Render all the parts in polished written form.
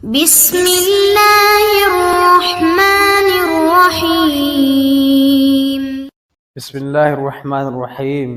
بسم اللہ الرحمن الرحیم۔ بسم اللہ الرحمن الرحیم۔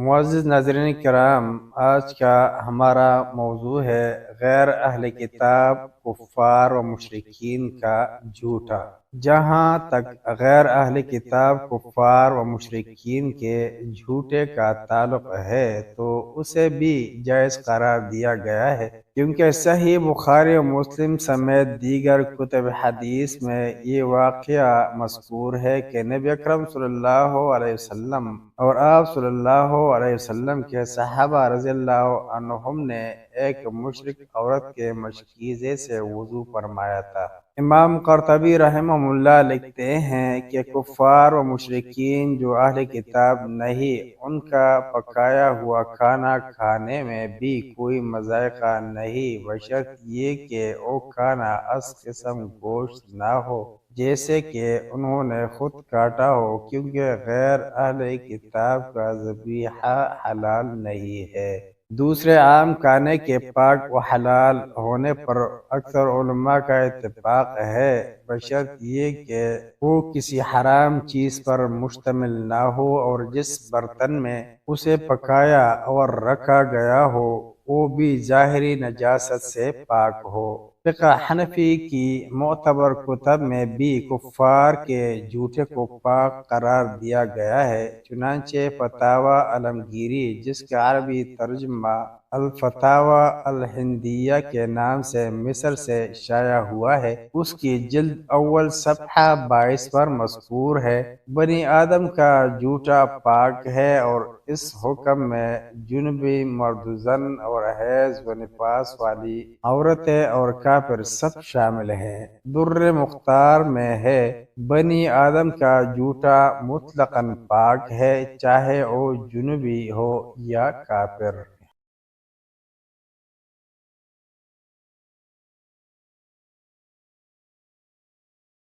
معزز ناظرین کرام، آج کا ہمارا موضوع ہے غیر اہل کتاب کفار و مشرکین کا جھوٹا۔ جہاں تک غیر اہل کتاب کفار و مشرکین کے جھوٹے کا تعلق ہے تو اسے بھی جائز قرار دیا گیا ہے، کیونکہ صحیح بخاری و مسلم سمیت دیگر کتب حدیث میں یہ واقعہ مذکور ہے کہ نبی اکرم صلی اللہ علیہ وسلم اور آپ صلی اللہ علیہ وسلم کے صحابہ رضی اللہ عنہم نے ایک مشرک عورت کے مشکیزے سے وضو فرمایا تھا۔ امام قرطبی رحمہ اللہ لکھتے ہیں کہ کفار و مشرکین جو اہل کتاب نہیں، ان کا پکایا ہوا کھانا کھانے میں بھی کوئی مذائقہ نہیں، بشرط یہ کہ وہ کھانا اس قسم گوشت نہ ہو جیسے کہ انہوں نے خود کاٹا ہو، کیونکہ غیر اہل کتاب کا ذبیحہ حلال نہیں ہے۔ دوسرے عام کھانے کے پاک و حلال ہونے پر اکثر علماء کا اتفاق ہے، بشرط یہ کہ وہ کسی حرام چیز پر مشتمل نہ ہو اور جس برتن میں اسے پکایا اور رکھا گیا ہو وہ بھی ظاہری نجاست سے پاک ہو۔ فقہ حنفی کی معتبر کتب میں بھی کفار کے جھوٹے کو پاک قرار دیا گیا ہے، چنانچہ فتاوی عالمگیری، جس کا عربی ترجمہ الفتاوی الہندیہ کے نام سے مصر سے شائع ہوا ہے، اس کی جلد اول صفحہ 22 پر مذکور ہے۔ بنی آدم کا جھوٹا پاک ہے اور اس حکم میں جنبی، مرد زن اور حیض و نفاس والی عورتیں اور کافر سب شامل ہیں۔ در مختار میں ہے، بنی آدم کا جھوٹا مطلقاً پاک ہے، چاہے وہ جنبی ہو یا کافر۔